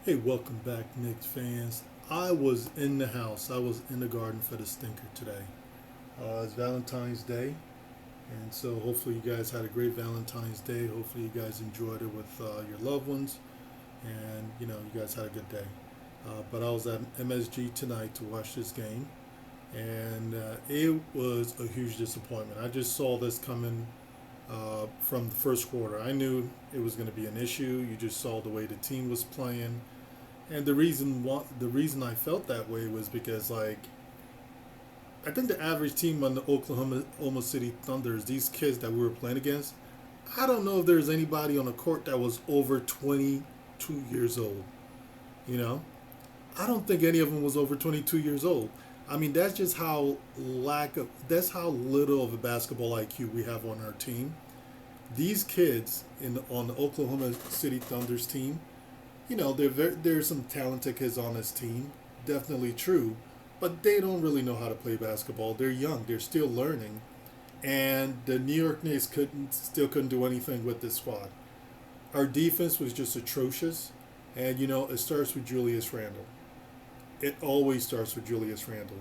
Hey, welcome back, Knicks fans. I was in the house. I was in the garden for the stinker today. It's Valentine's Day, and so hopefully you guys had a great Valentine's Day. Hopefully you guys enjoyed it with your loved ones, and you guys had a good day. But I was at MSG tonight to watch this game, and it was a huge disappointment. I just saw this coming from the first quarter. I knew it was going to be an issue. You just saw the way the team was playing. And the reason I felt that way was because I think the average team on the Oklahoma City Thunder is these kids that we were playing against. I don't know if there's anybody on the court that was over 22 years old. You know, I don't think any of them was over 22 years old. I mean, that's just that's how little of a basketball IQ we have on our team. These kids on the Oklahoma City Thunder's team, there's some talented kids on this team, definitely true, but they don't really know how to play basketball. They're young, they're still learning, and the New York Knicks couldn't do anything with this squad. Our defense was just atrocious, and it starts with Julius Randle. It always starts with Julius Randle.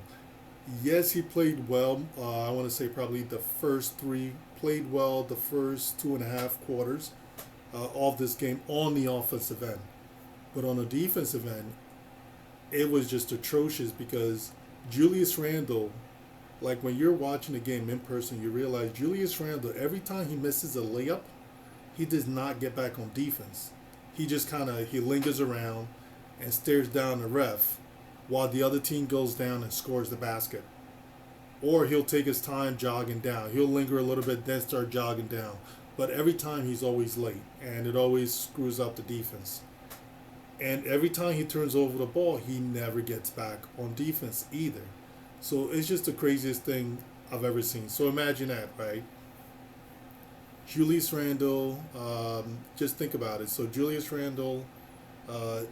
Yes, he played well. I want to say probably the first three played well. The first 2.5 quarters of this game on the offensive end. But on the defensive end, it was just atrocious because Julius Randle, like when you're watching the game in person, you realize Julius Randle, every time he misses a layup, he does not get back on defense. He just he lingers around and stares down the ref while the other team goes down and scores the basket. Or he'll take his time jogging down. He'll linger a little bit, then start jogging down. But every time he's always late, and it always screws up the defense. And every time he turns over the ball, he never gets back on defense either. So it's just the craziest thing I've ever seen. So imagine that, right? Julius Randle, just think about it. So Julius Randle,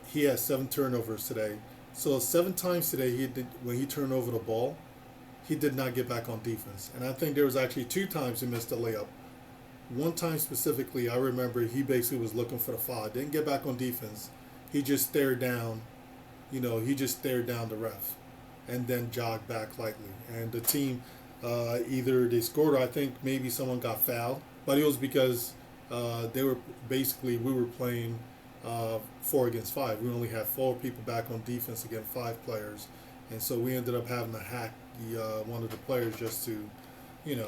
he has 7 turnovers today. So 7 times today, when he turned over the ball, he did not get back on defense. And I think there was actually 2 times he missed a layup. One time specifically, I remember he basically was looking for the foul. Didn't get back on defense. He just stared down, the ref and then jogged back lightly. And the team, either they scored or I think maybe someone got fouled. But it was because we were playing 4 against 5. We only had 4 people back on defense against 5 players. And so we ended up having to hack one of the players just to,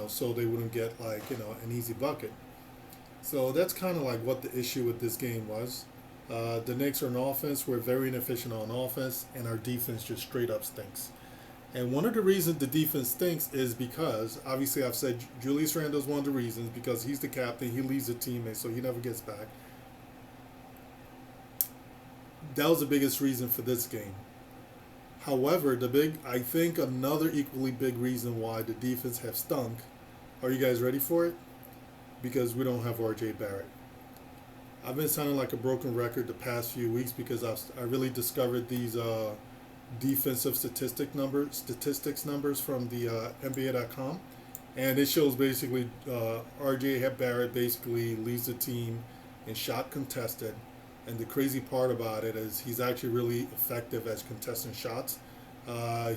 so they wouldn't get an easy bucket. So that's kind of like what the issue with this game was. The Knicks are on offense. We're very inefficient on offense, and our defense just straight up stinks. And one of the reasons the defense stinks is because, obviously, I've said Julius Randle is one of the reasons because he's the captain. He leads the teammate, so he never gets back. That was the biggest reason for this game. However, I think another equally big reason why the defense have stunk. Are you guys ready for it? Because we don't have RJ Barrett. I've been sounding like a broken record the past few weeks because I really discovered these defensive statistics numbers from the NBA.com, and it shows basically RJ Barrett basically leads the team in shot contested, and the crazy part about it is he's actually really effective as contesting shots.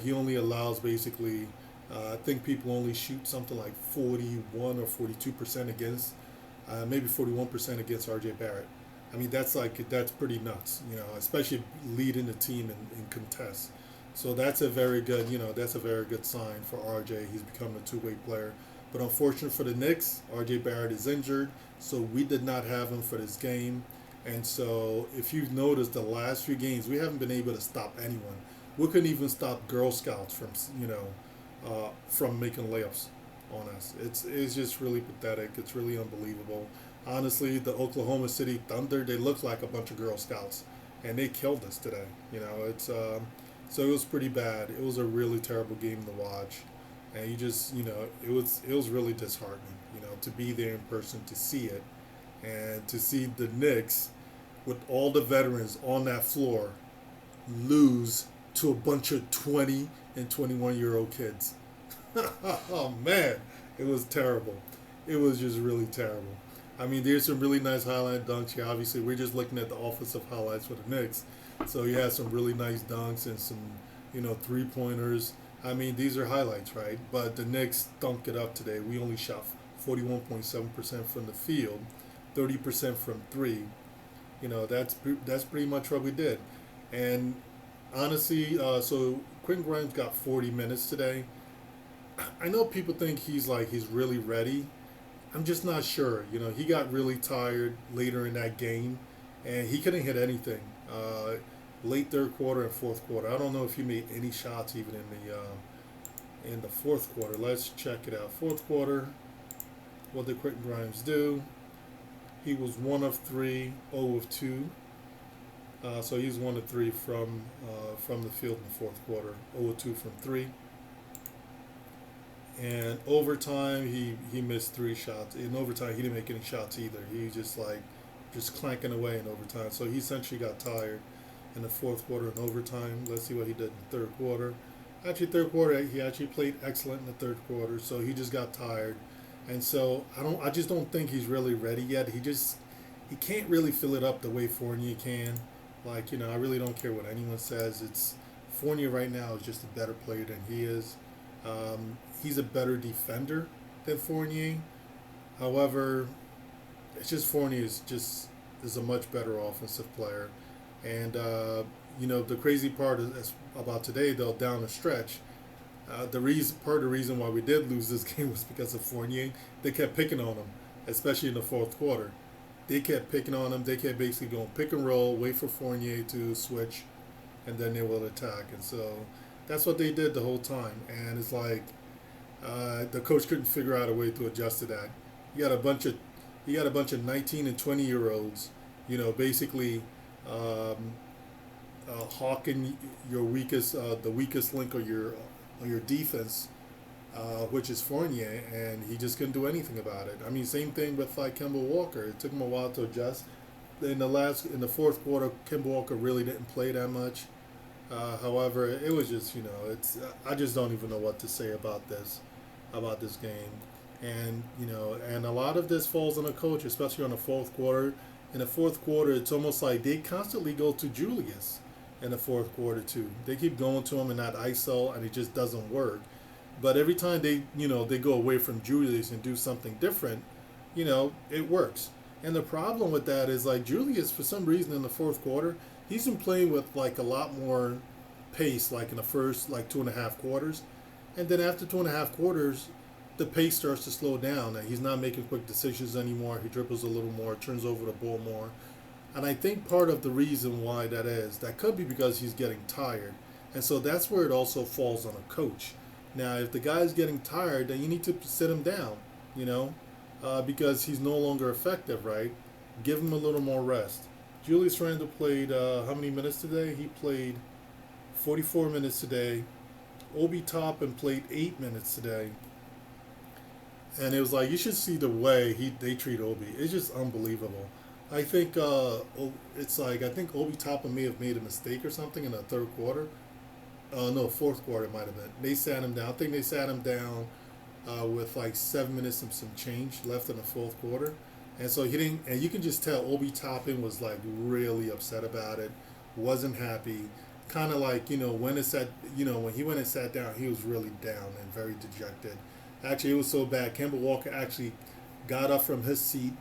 He only allows basically, I think people only shoot something like 41 or 42% against. Maybe 41% against RJ Barrett. I mean, that's pretty nuts, especially leading the team in contests. So that's a very good, sign for RJ. He's become a two-way player. But unfortunately for the Knicks, RJ Barrett is injured, so we did not have him for this game. And so if you've noticed the last few games, we haven't been able to stop anyone. We couldn't even stop Girl Scouts from making layups on us. It's just really pathetic. It's really unbelievable. Honestly, the Oklahoma City Thunder, they look like a bunch of Girl Scouts, and they killed us today. So it was pretty bad. It was a really terrible game to watch, and it was really disheartening, to be there in person to see it, and to see the Knicks with all the veterans on that floor lose to a bunch of 20 and 21-year-old kids. Oh man, it was terrible. It was just really terrible. I mean, there's some really nice highlight dunks here. Obviously, we're just looking at the offensive highlights for the Knicks. So he has some really nice dunks and some, 3-pointers. I mean, these are highlights, right? But the Knicks dunked it up today. We only shot 41.7% from the field, 30% from three. That's pretty much what we did. And honestly, so Quentin Grimes got 40 minutes today. I know people think he's really ready. I'm just not sure. He got really tired later in that game, and he couldn't hit anything. Late third quarter and fourth quarter. I don't know if he made any shots even in the fourth quarter. Let's check it out. Fourth quarter. What did Quentin Grimes do? He was 1 of 3, 0 of 2. So he's 1 of 3 from the field in the fourth quarter. 0 of 2 from 3. And overtime, he missed 3 shots. In overtime, he didn't make any shots either. He just clanking away in overtime. So he essentially got tired in the fourth quarter and overtime. Let's see what he did in the third quarter. Actually, third quarter, he actually played excellent in the third quarter. So he just got tired. And so I just don't think he's really ready yet. He can't really fill it up the way Fournier can. I really don't care what anyone says. Fournier right now is just a better player than he is. He's a better defender than Fournier. However, it's just Fournier is a much better offensive player. And the crazy part is about today, though, down the stretch, part of the reason why we did lose this game was because of Fournier. They kept picking on him, especially in the fourth quarter. They kept picking on him. They kept basically going pick and roll, wait for Fournier to switch, and then they will attack. And so that's what they did the whole time. And it's like the coach couldn't figure out a way to adjust to that. You got a bunch of 19 and 20-year-olds, basically hawking your the weakest link of your defense, which is Fournier, and he just couldn't do anything about it. I mean, same thing with Kemba Walker. It took him a while to adjust. In the fourth quarter, Kemba Walker really didn't play that much. However, it was just I just don't even know what to say about this game, and and a lot of this falls on the coach, especially on the fourth quarter. In the fourth quarter, it's almost like they constantly go to Julius in the fourth quarter too. They keep going to him in that ISO, and it just doesn't work. But every time they go away from Julius and do something different, it works. And the problem with that is Julius, for some reason in the fourth quarter, he's been playing with a lot more pace, in the first 2.5 quarters, and then after 2.5 quarters, the pace starts to slow down, and he's not making quick decisions anymore. He dribbles a little more, turns over the ball more, and I think part of the reason why that could be because he's getting tired, and so that's where it also falls on a coach. Now, if the guy's getting tired, then you need to sit him down, because he's no longer effective, right? Give him a little more rest. Julius Randle played how many minutes today? He played 44 minutes today. Obi Toppin played 8 minutes today. And it was you should see the way they treat Obi. It's just unbelievable. I think I think Obi Toppin may have made a mistake or something in the third quarter. No, fourth quarter it might have been. They sat him down. I think they sat him down with 7 minutes and some change left in the fourth quarter. And so he didn't, and you can just tell Obi Toppin was really upset about it, wasn't happy, kind of when when he went and sat down, he was really down and very dejected. Actually, it was so bad. Kemba Walker actually got up from his seat,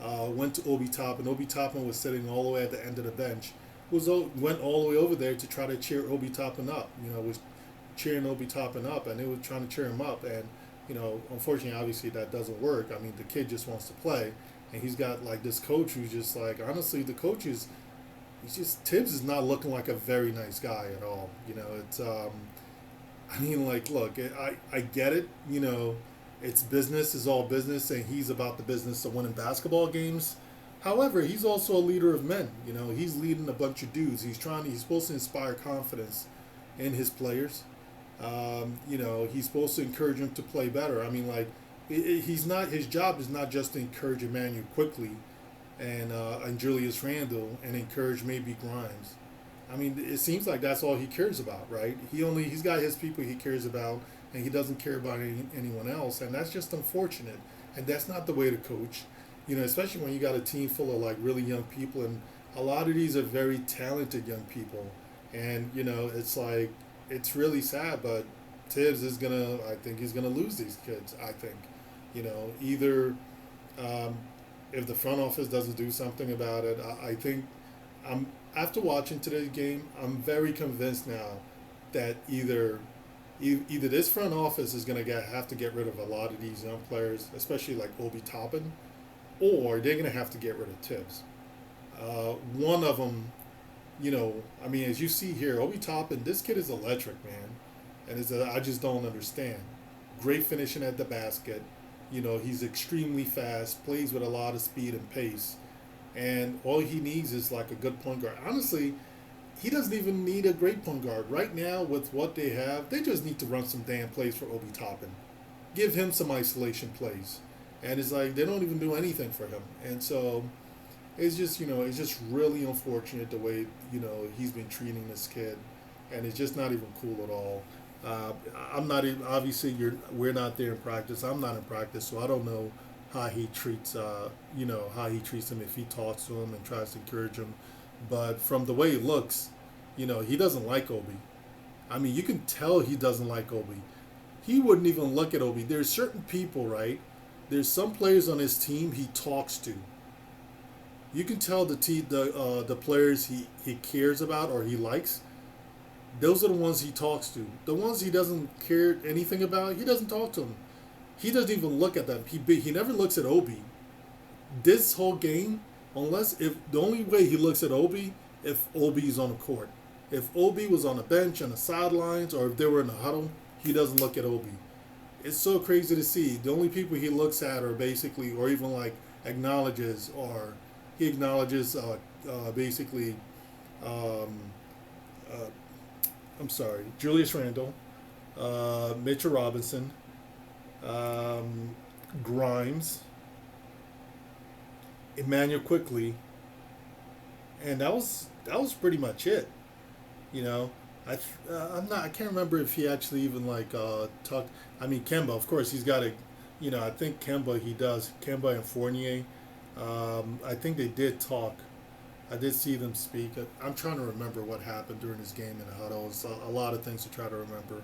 went to Obi Toppin. Obi Toppin was sitting all the way at the end of the bench. Went all the way over there to try to cheer Obi Toppin up. Was cheering Obi Toppin up, and they were trying to cheer him up. And unfortunately, obviously, that doesn't work. I mean, the kid just wants to play. And he's got this coach who's just honestly, the coach Tibbs is not looking like a very nice guy at all. It's I mean, look, I get it. It's business is all business, and he's about the business of winning basketball games. However, he's also a leader of men. He's leading a bunch of dudes. He's supposed to inspire confidence in his players. He's supposed to encourage them to play better. I mean, he's not. His job is not just to encourage Emmanuel quickly, and Julius Randle, and encourage maybe Grimes. I mean, it seems like that's all he cares about, right? He's got his people he cares about, and he doesn't care about anyone else, and that's just unfortunate. And that's not the way to coach. especially when you got a team full of like really young people, and a lot of these are very talented young people, and it's like it's really sad, but Tibbs is gonna, I think he's gonna lose these kids. I think, either um, if the front office doesn't do something about it, I think I'm after watching today's game, I'm very convinced now that either this front office is going to have to get rid of a lot of these young players, especially like Obi Toppin, or they're going to have to get rid of Tibbs. One of them, I mean, as you see here, Obi Toppin, this kid is electric, man, and I just don't understand. Great finishing at the basket. He's extremely fast, plays with a lot of speed and pace, and all he needs is like a good point guard. Honestly, he doesn't even need a great point guard. Right now, with what they have, they just need to run some damn plays for Obi Toppin. Give him some isolation plays. And it's like they don't even do anything for him. And so it's just, it's just really unfortunate the way, he's been treating this kid. And it's just not even cool at all. I'm not even, obviously, we're not there in practice. I'm not in practice, so I don't know how he treats, how he treats him, if he talks to him and tries to encourage him. But from the way he looks, he doesn't like Obi. I mean, you can tell he doesn't like Obi. He wouldn't even look at Obi. There's certain people, right? There's some players on his team he talks to. You can tell the players he cares about or he likes. Those are the ones he talks to. The ones he doesn't care anything about, he doesn't talk to them. He doesn't even look at them. He never looks at Obi. This whole game, unless if the only way he looks at Obi, if Obi's on the court. If Obi was on the bench, on the sidelines, or if they were in the huddle, he doesn't look at Obi. It's so crazy to see. The only people he looks at are basically, or even like acknowledges, or he acknowledges basically, I'm sorry, Julius Randle, Mitchell Robinson, Grimes, Emmanuel Quickly, and that was pretty much it. I can't remember if he actually even like talked. I mean, Kemba, of course, he's got a, I think Kemba and Fournier. I think they did talk. I did see them speak. I'm trying to remember what happened during this game in the huddle. It's a lot of things to try to remember.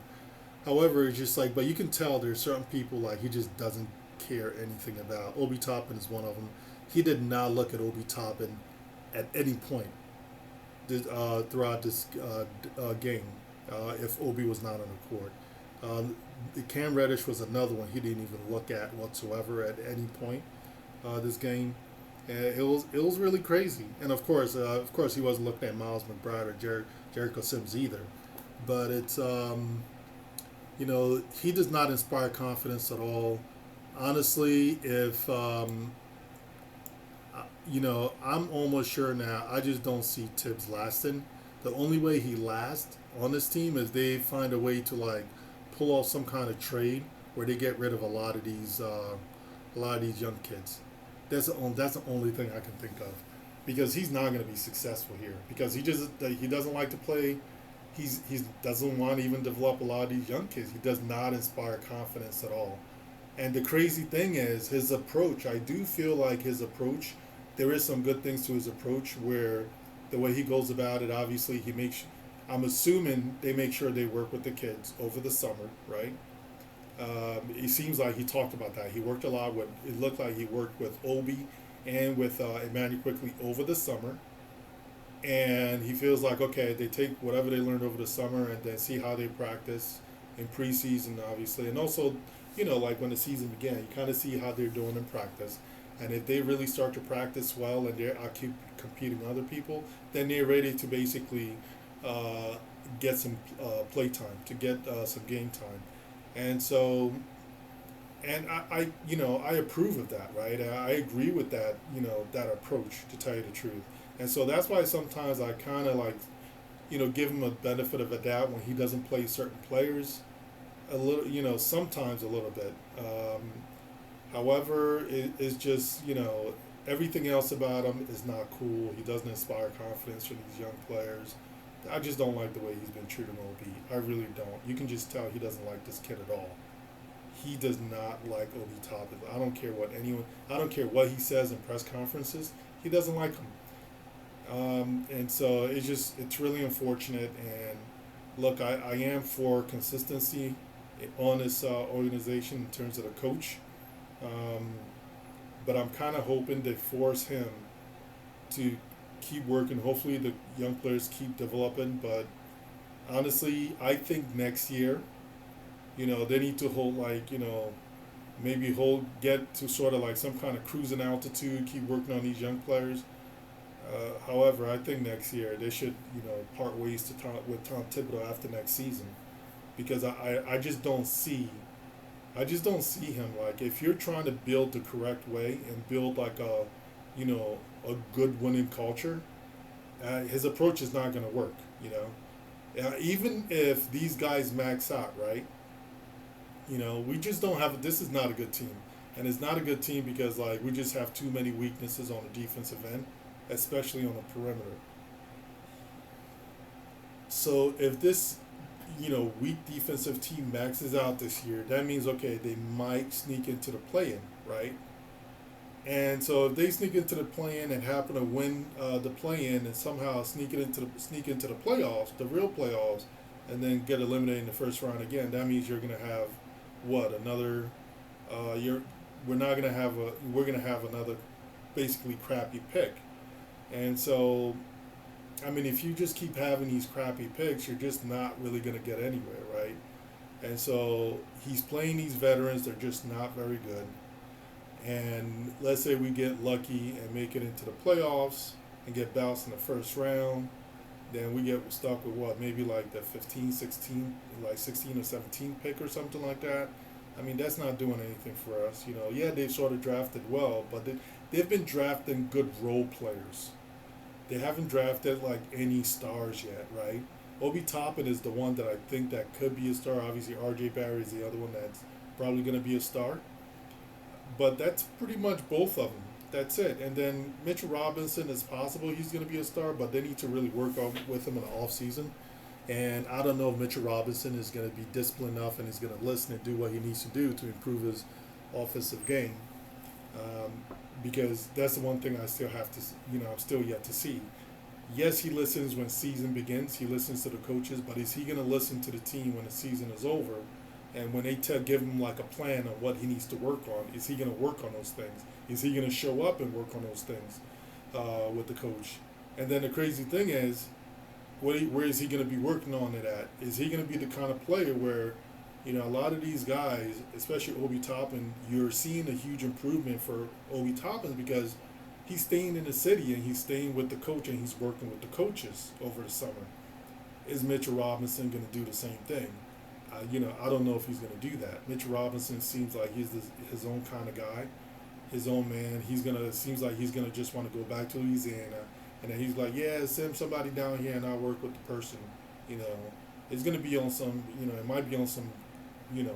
However, it's just like, but you can tell there's certain people like he just doesn't care anything about. Obi Toppin is one of them. He did not look at Obi Toppin at any point throughout this game if Obi was not on the court. Cam Reddish was another one he didn't even look at whatsoever at any point this game. And it was really crazy. And of course he wasn't looking at Miles McBride or Jericho Sims either. But it's he does not inspire confidence at all. Honestly, if I'm almost sure now. I just don't see Tibbs lasting. The only way he lasts on this team is they find a way to like pull off some kind of trade where they get rid of a lot of these young kids. That's the only thing I can think of, because he's not going to be successful here because he doesn't like to play. He doesn't want to even develop a lot of these young kids. He does not inspire confidence at all. And the crazy thing is his approach. I do feel like his approach. There is some good things to his approach where the way he goes about it, obviously I'm assuming they make sure they work with the kids over the summer, right? It seems like he talked about that. He worked a lot it looked like he worked with Obi and with Emmanuel Quickly over the summer. And he feels like, okay, they take whatever they learned over the summer and then see how they practice in preseason, obviously. And also, like when the season began, you kind of see how they're doing in practice. And if they really start to practice well and they're competing with other people, then they're ready to basically get some play time, to get some game time. And so, and I approve of that, right? I agree with that, that approach, to tell you the truth. And so that's why sometimes I kind of like, give him a benefit of a doubt when he doesn't play certain players a little, sometimes a little bit. However, it's just, everything else about him is not cool. He doesn't inspire confidence for these young players. I just don't like the way he's been treating Obi. I really don't. You can just tell he doesn't like this kid at all. he does not like Obi Toppin. I don't care what he says in press conferences. He doesn't like him. And so it's really unfortunate. And look, I am for consistency on this organization in terms of the coach. Um, but I'm kind of hoping they force him to keep working. Hopefully the young players keep developing. But honestly, I think next year, they need to hold maybe get to sort of like some kind of cruising altitude, keep working on these young players. However, I think next year they should, part ways with Tom Thibodeau after next season, because I just don't see, him, like, if you're trying to build the correct way and build like a good winning culture, his approach is not going to work. Even if these guys max out, right? We just don't have. This is not a good team, and it's not a good team because we just have too many weaknesses on the defensive end, especially on the perimeter. So if this, weak defensive team maxes out this year, that means okay, they might sneak into the play-in, right? And so if they sneak into the play-in and happen to win the play-in and somehow sneak into the playoffs, the real playoffs, and then get eliminated in the first round again, that means you're going to have another. We're going to have another basically crappy pick. And so, I mean, if you just keep having these crappy picks, you're just not really going to get anywhere, right? And so he's playing these veterans; they're just not very good. And let's say we get lucky and make it into the playoffs and get bounced in the first round, then we get stuck with maybe like the 15, 16, like 16 or 17 pick or something like that. I mean, that's not doing anything for us. Yeah, they've sort of drafted well, but they've been drafting good role players. They haven't drafted like any stars yet, right? Obi Toppin is the one that I think that could be a star. Obviously, RJ Barrett is the other one that's probably going to be a star. But that's pretty much both of them. That's it. And then Mitchell Robinson is possible he's going to be a star, but they need to really work on with him in the offseason. And I don't know if Mitchell Robinson is going to be disciplined enough and is going to listen and do what he needs to do to improve his offensive game. Because that's the one thing I still have to, I'm still yet to see. Yes, he listens when season begins. He listens to the coaches, but is he going to listen to the team when the season is over? And when they give him like a plan on what he needs to work on, is he going to work on those things? Is he going to show up and work on those things with the coach? And then the crazy thing is, where is he going to be working on it at? Is he going to be the kind of player where, a lot of these guys, especially Obi Toppin, you're seeing a huge improvement for Obi Toppin because he's staying in the city and he's staying with the coach and he's working with the coaches over the summer. Is Mitchell Robinson going to do the same thing? I don't know if he's going to do that. Mitchell Robinson seems like he's his own kind of guy, his own man. Seems like he's gonna just want to go back to Louisiana, and then he's like, yeah, send somebody down here and I'll work with the person. It's gonna be on some, it might be on some,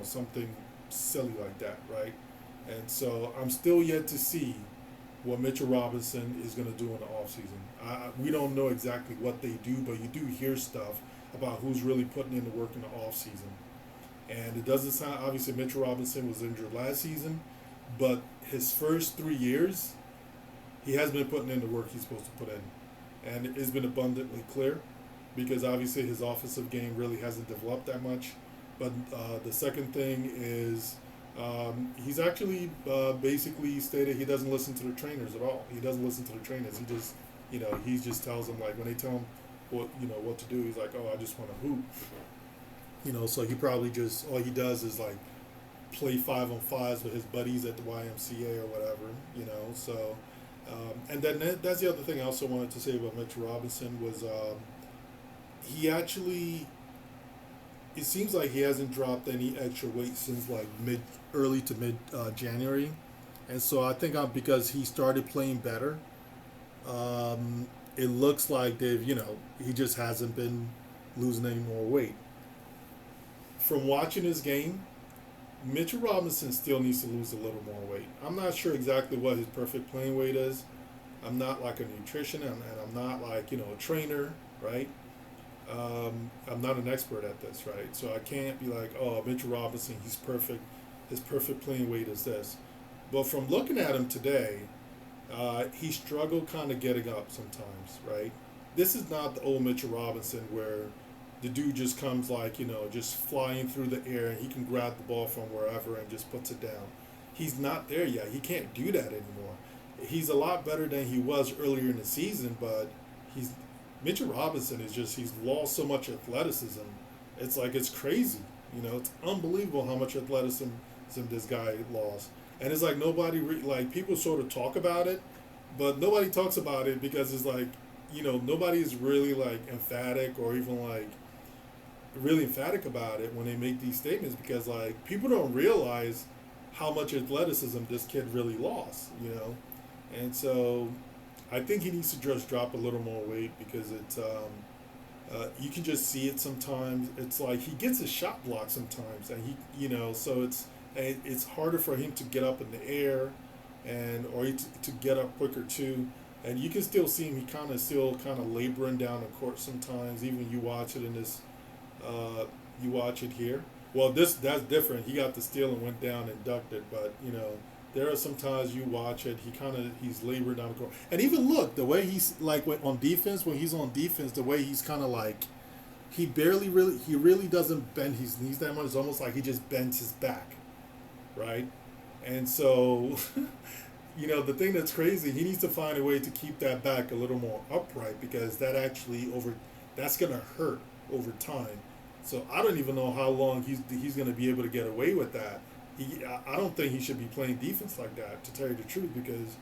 something silly like that, right? And so I'm still yet to see what Mitchell Robinson is going to do in the offseason. We don't know exactly what they do, but you do hear stuff about who's really putting in the work in the offseason. And it doesn't sound, obviously Mitchell Robinson was injured last season, but his first 3 years, he has been putting in the work he's supposed to put in. And it's been abundantly clear because obviously his offensive game really hasn't developed that much. But the second thing is he's actually basically stated he doesn't listen to the trainers at all. He doesn't listen to the trainers. He just, he just tells them, like, when they tell him what to do, he's like, oh, I just want to hoop. So he probably just, all he does is like play 5-on-5s with his buddies at the YMCA or whatever, so, and then that's the other thing I also wanted to say about Mitchell Robinson was he actually, it seems like he hasn't dropped any extra weight since like early to mid January, and so I think because he started playing better, it looks like he just hasn't been losing any more weight. From watching his game, Mitchell Robinson still needs to lose a little more weight. I'm not sure exactly what his perfect playing weight is. I'm not like a nutrition, and I'm not like, a trainer, right? I'm not an expert at this, right? So I can't be like, oh, Mitchell Robinson, he's perfect. his perfect playing weight is this. But from looking at him today, he struggled kind of getting up sometimes, right? This is not the old Mitchell Robinson where the dude just comes like, just flying through the air and he can grab the ball from wherever and just puts it down. He's not there yet. He can't do that anymore. He's a lot better than he was earlier in the season, but Mitchell Robinson he's lost so much athleticism. It's like, it's crazy. It's unbelievable how much athleticism this guy lost. And it's like people sort of talk about it, but nobody talks about it because it's like, nobody is really like emphatic or even like really emphatic about it when they make these statements, because like people don't realize how much athleticism this kid really lost. And so I think he needs to just drop a little more weight, because it's you can just see it sometimes. It's like he gets a shot blocked sometimes, and so it's harder for him to get up in the air, or to get up quicker too. And you can still see him. He still laboring down the court sometimes. Even you watch it in this, you watch it here. Well, that's different. He got the steal and went down and ducked it. But there are some times you watch it. He's laboring down the court. And even look, the way he's like when he's on defense, the way he's kind of like, he really doesn't bend his knees that much. It's almost like he just bends his back, right? And so. The thing that's crazy, he needs to find a way to keep that back a little more upright, because that's going to hurt over time. So I don't even know how long he's going to be able to get away with that. I don't think he should be playing defense like that, to tell you the truth, because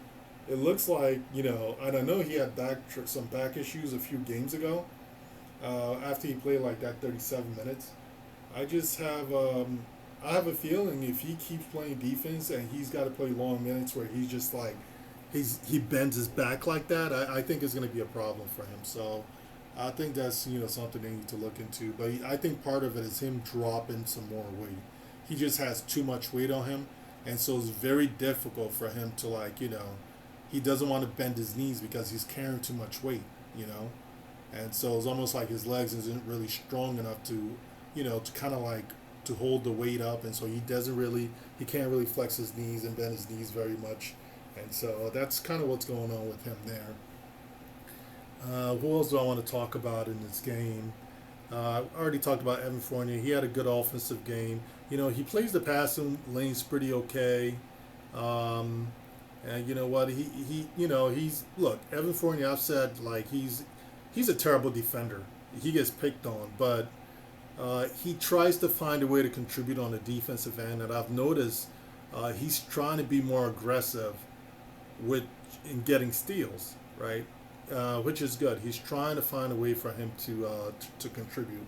it looks like, and I know he had some back issues a few games ago, after he played like that 37 minutes. I have a feeling if he keeps playing defense and he's got to play long minutes where he's just like, he bends his back like that, I think it's going to be a problem for him. So I think that's, something they need to look into. But I think part of it is him dropping some more weight. He just has too much weight on him. And so it's very difficult for him to he doesn't want to bend his knees because he's carrying too much weight, And so it's almost like his legs isn't really strong enough to, to kind of like, to hold the weight up, and so he can't really flex his knees and bend his knees very much, and so that's kind of what's going on with him there. Who else do I want to talk about in this game? I already talked about Evan Fournier. He had a good offensive game. He plays the passing lanes pretty okay, and you know what? Look, Evan Fournier. I've said like he's a terrible defender. He gets picked on, but. He tries to find a way to contribute on the defensive end, and I've noticed he's trying to be more aggressive in getting steals, right? Which is good. He's trying to find a way for him to contribute.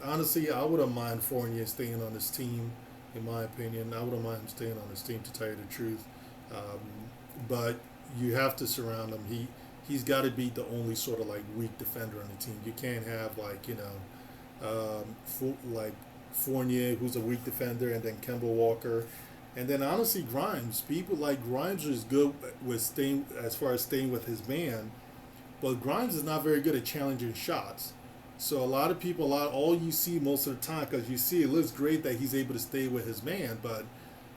Honestly, I wouldn't mind Fournier staying on this team, in my opinion. I wouldn't mind him staying on this team, to tell you the truth. But you have to surround him. He's got to be the only sort of like weak defender on the team. You can't have Fournier, who's a weak defender, and then Kemba Walker, and then honestly Grimes. People like Grimes is good with staying with his man, but Grimes is not very good at challenging shots. So a lot of people, all you see most of the time, because you see it looks great that he's able to stay with his man, but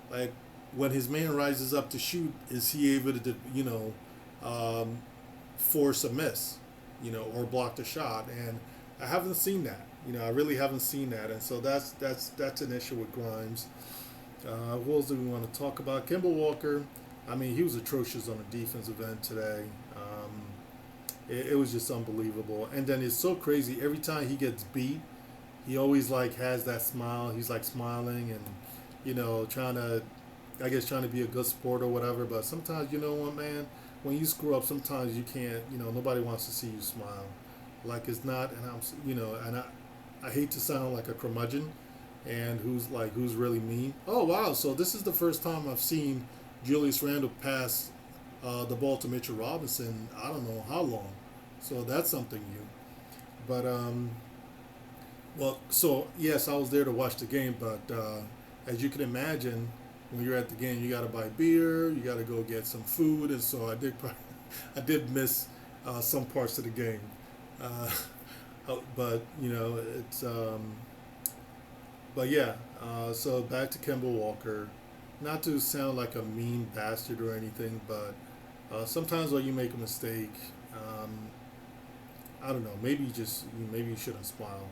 like when his man rises up to shoot, is he able to force a miss, or block the shot? And I haven't seen that. I really haven't seen that, and so that's an issue with Grimes. Who else do we want to talk about? Kemba Walker. I mean, he was atrocious on the defensive end today. It was just unbelievable. And then it's so crazy. Every time he gets beat, he always has that smile. He's like smiling and trying to be a good sport or whatever. But sometimes, you know what, man, when you screw up, sometimes you can't. Nobody wants to see you smile. Like it's not, and I hate to sound like a curmudgeon, and who's really mean. Oh wow! So this is the first time I've seen Julius Randle pass the ball to Mitchell Robinson. I don't know how long. So that's something new. But so yes, I was there to watch the game. But as you can imagine, when you're at the game, you got to buy beer, you got to go get some food, and so I did miss some parts of the game. But it's But yeah, so back to Kemba Walker. Not to sound like a mean bastard or anything, but sometimes when you make a mistake, um, I don't know. Maybe you shouldn't smile,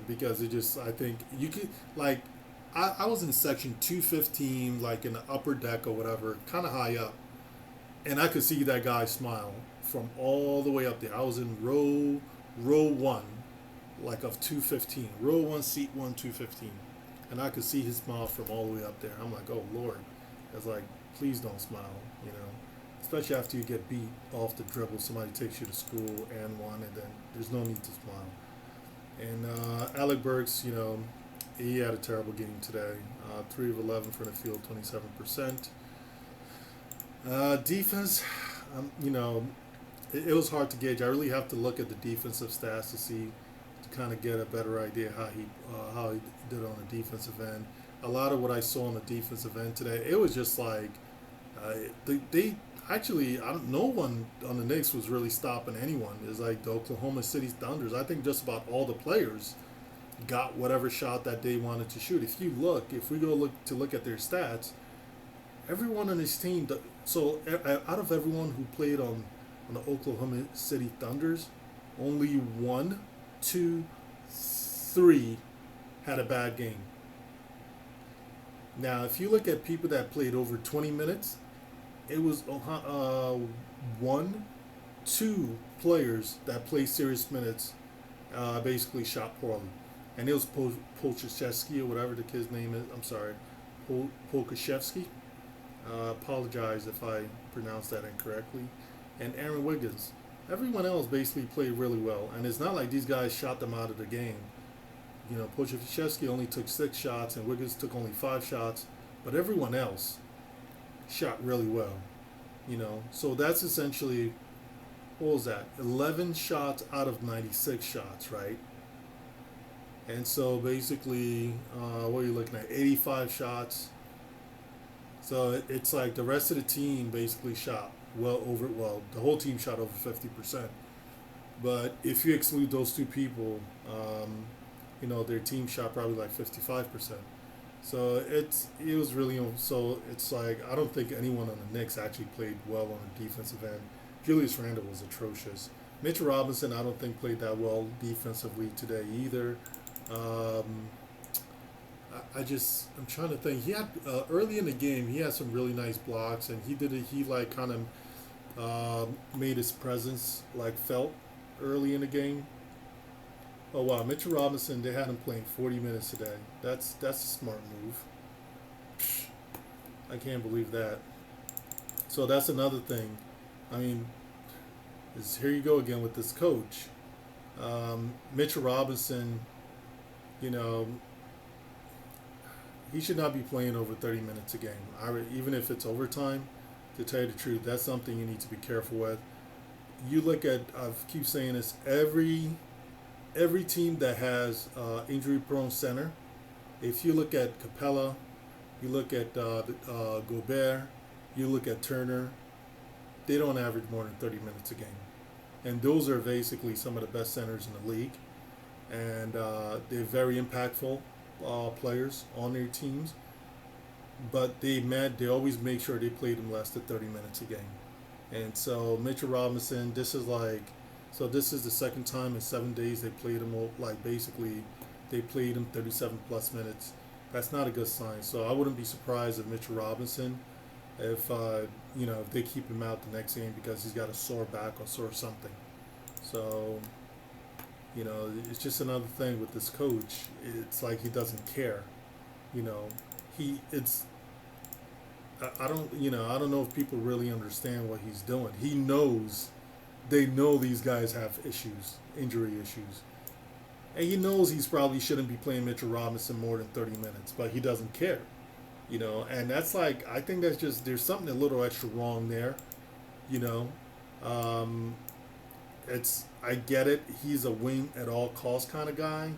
because it just I think you could like I was in section 215, like in the upper deck or whatever, kind of high up, and I could see that guy smile from all the way up there. I was in row one, like of 215, row one, seat one, 215, and I could see his smile from all the way up there. I'm like, oh Lord, I was like, please don't smile, especially after you get beat off the dribble. Somebody takes you to school and one, and then there's no need to smile. And Alec Burks, he had a terrible game today. 3 of 11 from the field, 27%. Defense, it was hard to gauge. I really have to look at the defensive stats to kind of get a better idea how he did on the defensive end. A lot of what I saw on the defensive end today, it was just like they actually, no one on the Knicks was really stopping anyone. It's like the Oklahoma City Thunders. I think just about all the players got whatever shot that they wanted to shoot. If we go look at their stats, everyone on this team. So out of everyone who played on the Oklahoma City Thunders, only 1, 2, 3 had a bad game. Now, if you look at people that played over 20 minutes, it was 1, 2 players that played serious minutes basically shot poorly. And it was Polchashevsky or whatever the kid's name is. I'm sorry, Polkashevsky. Apologize if I pronounced that incorrectly. And Aaron Wiggins. Everyone else basically played really well. And it's not like these guys shot them out of the game. Polchashevsky only took 6 shots and Wiggins took only 5 shots. But everyone else shot really well. So that's essentially, what was that? 11 shots out of 96 shots, right? And so basically, what are you looking at? 85 shots. So it's like the rest of the team basically shot the whole team shot over 50%. But if you exclude those 2 people, their team shot probably like 55%. So it was really, so it's like, I don't think anyone on the Knicks actually played well on the defensive end. Julius Randle was atrocious. Mitchell Robinson, I don't think played that well defensively today either. I'm trying to think. He had early in the game, he had some really nice blocks, and he like kind of made his presence like felt early in the game. Oh wow, Mitchell Robinson, they had him playing 40 minutes today. That's a smart move. I can't believe that. So that's another thing. I mean, here you go again with this coach. Mitchell Robinson, he should not be playing over 30 minutes a game. Even if it's overtime, to tell you the truth, that's something you need to be careful with. You look at, I keep saying this, every team that has injury-prone center, if you look at Capella, you look at Gobert, you look at Turner, they don't average more than 30 minutes a game. And those are basically some of the best centers in the league. And they're very impactful players on their teams. But they always make sure they play them less than 30 minutes a game. And so Mitchell Robinson, this is the second time in 7 days they played him, they played him 37 plus minutes. That's not a good sign. So I wouldn't be surprised if Mitchell Robinson, if they keep him out the next game because he's got a sore back or sore something. So, it's just another thing with this coach. It's like he doesn't care. I don't know if people really understand what he's doing. He knows. They know these guys have issues, injury issues. And he knows he's probably shouldn't be playing Mitchell Robinson more than 30 minutes, but he doesn't care. And that's like, I think that's just, there's something a little extra wrong there. I get it. He's a win at all costs kind of guy.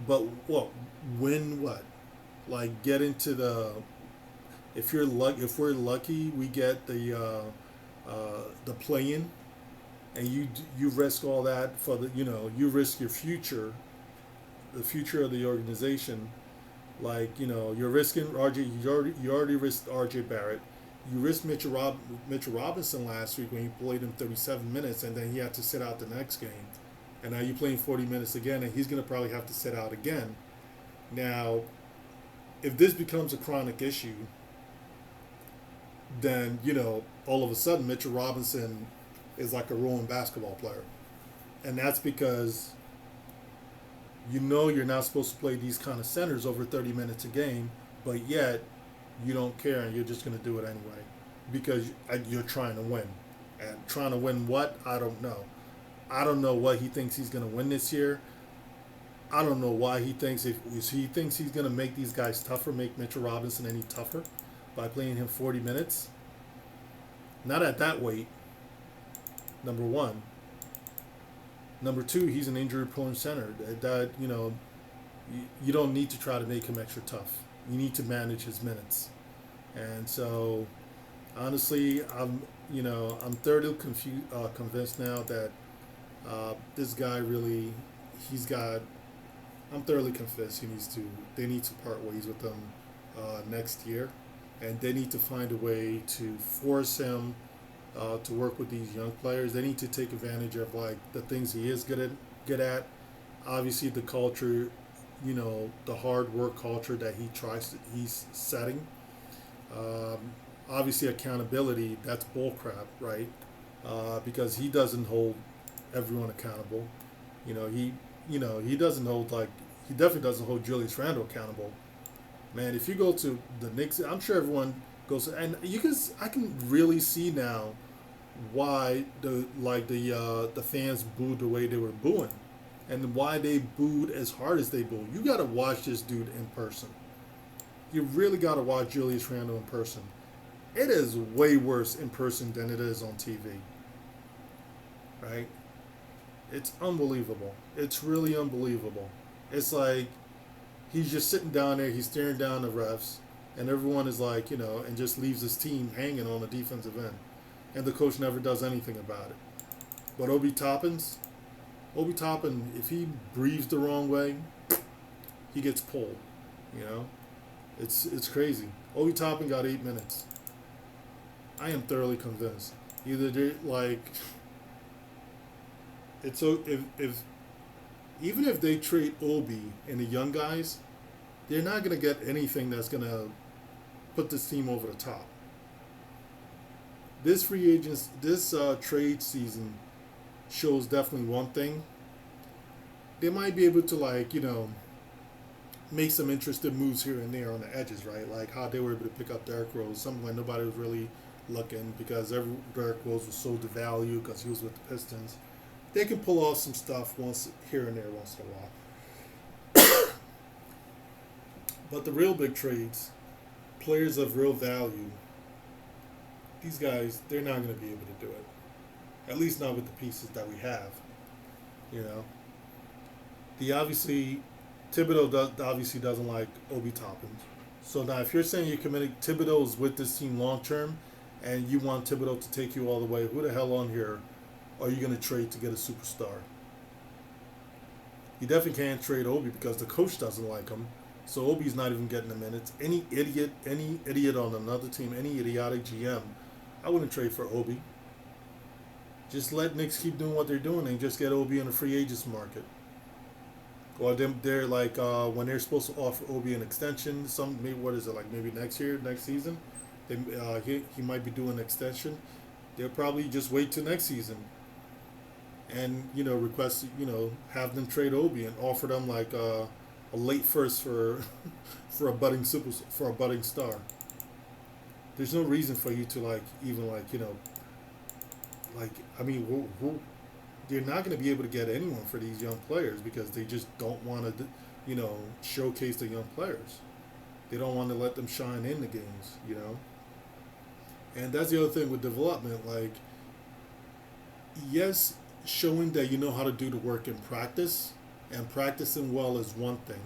But win what? Like get into if we're lucky, we get the play-in. And you risk all that for you risk your future the future of the organization. Like, you're risking RJ. You already risked RJ Barrett. You risked Mitchell Robinson last week when he played him 37 minutes, and then he had to sit out the next game. And now you're playing 40 minutes again, and he's going to probably have to sit out again. Now, if this becomes a chronic issue, then all of a sudden Mitchell Robinson is like a rolling basketball player, and that's because you're not supposed to play these kind of centers over 30 minutes a game, but yet you don't care and you're just going to do it anyway because you're trying to win. And trying to win what? I don't know. I don't know what he thinks he's going to win this year. I don't know why he thinks if he thinks he's going to make these guys tougher, make Mitchell Robinson any tougher by playing him 40 minutes. Not at that weight. Number one. Number two, he's an injury-prone center. That you don't need to try to make him extra tough. You need to manage his minutes. And so, honestly, I'm thoroughly convinced now that this guy really, I'm thoroughly convinced they need to part ways with him next year, and they need to find a way to force him to work with these young players. They need to take advantage of like the things he is good at. Obviously, the culture, the hard work culture that he's setting. Obviously, accountability, that's bullcrap, right? Because he doesn't hold everyone accountable. He doesn't hold he definitely doesn't hold Julius Randle accountable. Man, if you go to the Knicks, I'm sure everyone goes, and I can really see now why the fans booed the way they were booing, and why they booed as hard as they booed. You got to watch this dude in person. You really got to watch Julius Randle in person. It is way worse in person than it is on TV. Right? It's unbelievable. It's really unbelievable. It's like he's just sitting down there, he's staring down the refs, and everyone is like, and just leaves his team hanging on the defensive end. And the coach never does anything about it. But Obi Toppin, if he breathes the wrong way, he gets pulled. It's crazy. Obi Toppin got 8 minutes. I am thoroughly convinced. Either they it's so if even if they trade Obi and the young guys, they're not gonna get anything that's gonna put this team over the top. This trade season shows definitely one thing. They might be able to make some interesting moves here and there on the edges, right? Like how they were able to pick up Derrick Rose, something like nobody was really looking because Derrick Rose was so devalued because he was with the Pistons. They can pull off some stuff once here and there once in a while. But the real big trades, players of real value, these guys, they're not going to be able to do it. At least not with the pieces that we have. Thibodeau obviously doesn't like Obi Toppin. So now if you're saying you're committed, Thibodeau is with this team long term, and you want Thibodeau to take you all the way, who the hell on here are you going to trade to get a superstar? You definitely can't trade Obi because the coach doesn't like him. So Obi's not even getting the minutes. Any idiot on another team, any idiotic GM, I wouldn't trade for Obi. Just let Knicks keep doing what they're doing and just get Obi in the free agents market. Or they're like when they're supposed to offer Obi an extension, maybe next season, he might be doing an extension. They'll probably just wait till next season. And request have them trade Obi and offer them like a late first for a budding star. There's no reason for you to they're not going to be able to get anyone for these young players because they just don't want to showcase the young players. They don't want to let them shine in the games. And that's the other thing with development. Yes, showing that you know how to do the work in practice, and practicing well is one thing.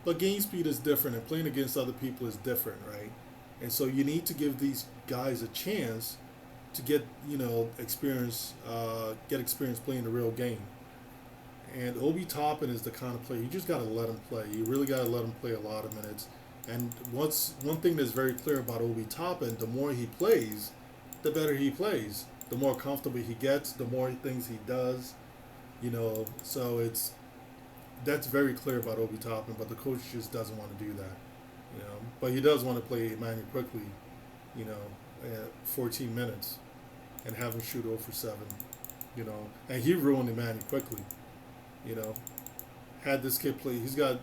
But game speed is different, and playing against other people is different, right? And so you need to give these guys a chance to get experience playing the real game. And Obi Toppin is the kind of player you just got to let him play. You really got to let him play a lot of minutes. And one thing that's very clear about Obi Toppin, the more he plays, the better he plays. The more comfortable he gets, the more things he does. So that's very clear about Obi Toppin. But the coach just doesn't want to do that. But he does want to play Emmanuel quickly. 14 minutes, and have him shoot 0 for 7. And he ruined Emmanuel quickly. Had this kid play, he's got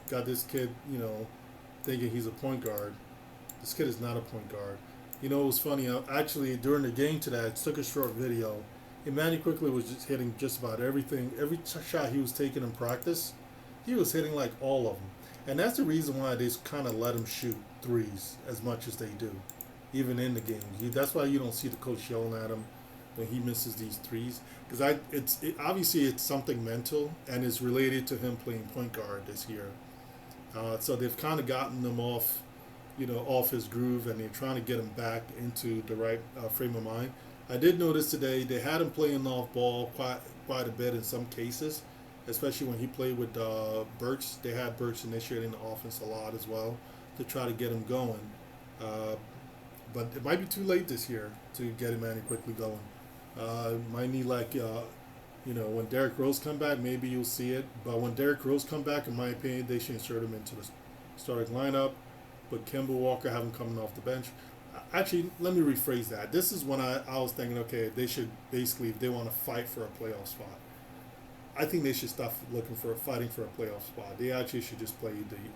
got this kid, thinking he's a point guard. This kid is not a point guard. It was funny. Actually, during the game today, I took a short video. Emmanuel quickly was just hitting just about everything. Every shot he was taking in practice, he was hitting like all of them. And that's the reason why they kind of let him shoot threes as much as they do, even in the game. That's why you don't see the coach yelling at him when he misses these threes, because obviously it's something mental and it's related to him playing point guard this year. So they've kind of gotten him off, off his groove, and they're trying to get him back into the right frame of mind. I did notice today they had him playing off ball quite a bit in some cases, especially when he played with Burks. They had Burks initiating the offense a lot as well to try to get him going. But it might be too late this year to get Emmanuel quickly going. Might need when Derrick Rose come back, maybe you'll see it. But when Derrick Rose come back, in my opinion, they should insert him into the starting lineup. But Kemba Walker, have him coming off the bench. Actually, let me rephrase that. This is when I was thinking, okay, they should basically, if they want to fight for a playoff spot, I think they should stop fighting for a playoff spot. They actually should just play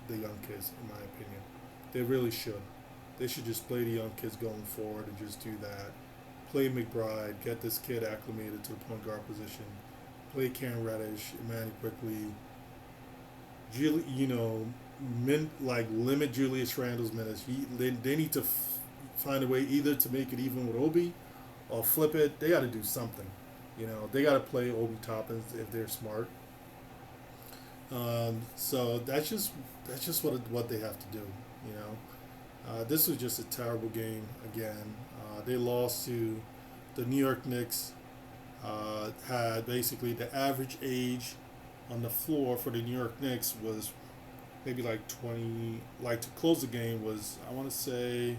the young kids, in my opinion. They really should. They should just play the young kids going forward and just do that. Play McBride, get this kid acclimated to the point guard position. Play Cam Reddish, Emmanuel quickly. Limit Julius Randle's minutes. They need to find a way either to make it even with Obi, or flip it. They got to do something. They got to play Obi Toppin if they're smart. So that's just what they have to do. This was just a terrible game again. They lost to the New York Knicks. Had basically the average age on the floor for the New York Knicks was maybe like 20. Like to close the game was, I want to say,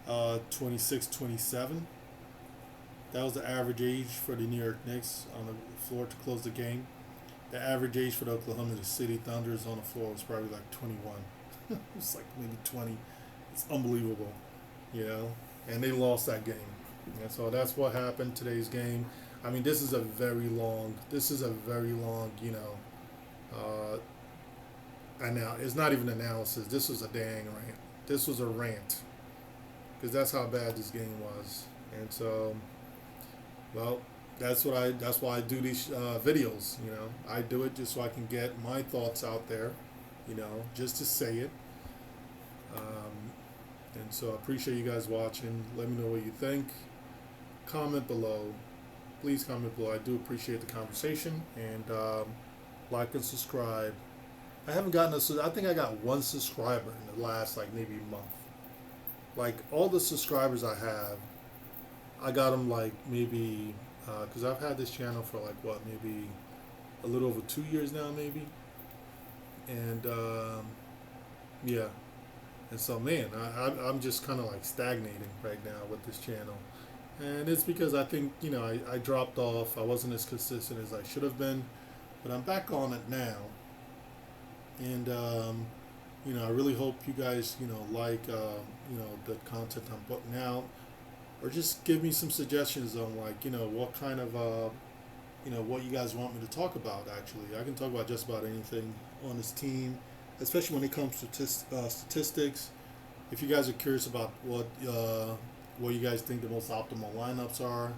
26, 27. That was the average age for the New York Knicks on the floor to close the game. The average age for the Oklahoma City Thunders on the floor was probably like 21. It was like maybe 20. It's unbelievable, And they lost that game. And so that's what happened today's game. I mean, this is a very long, and now it's not even analysis. This was a dang rant. This was a rant, because that's how bad this game was. And so, well, that's why I do these videos. I do it just so I can get my thoughts out there. Just to say it. And so I appreciate you guys watching. Let me know what you think. Comment below. Please comment below. I do appreciate the conversation. And like and subscribe. I haven't gotten I think I got one subscriber in the last maybe month. Like all the subscribers I have, I got them maybe, because I've had this channel for maybe a little over 2 years now maybe. And yeah. And so, man, I'm just kind of stagnating right now with this channel. And it's because I think, I dropped off. I wasn't as consistent as I should have been. But I'm back on it now. And, I really hope you guys, like, the content I'm putting out. Or just give me some suggestions on, what kind of, what you guys want me to talk about, actually. I can talk about just about anything on this team, especially when it comes to statistics. If you guys are curious about what you guys think the most optimal lineups are,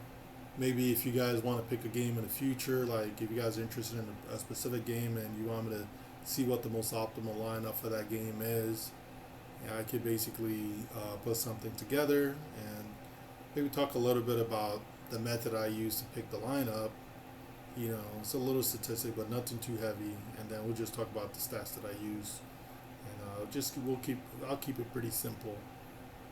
maybe if you guys want to pick a game in the future, if you guys are interested in a specific game and you want me to see what the most optimal lineup for that game is, I could basically put something together and maybe talk a little bit about the method I use to pick the lineup. It's a little statistic, but nothing too heavy. And then we'll just talk about the stats that I use. And I'll keep it pretty simple.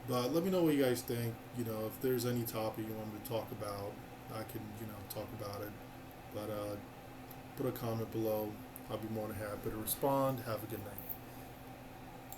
But let me know what you guys think. If there's any topic you want me to talk about, I can, talk about it. But put a comment below. I'll be more than happy to respond. Have a good night.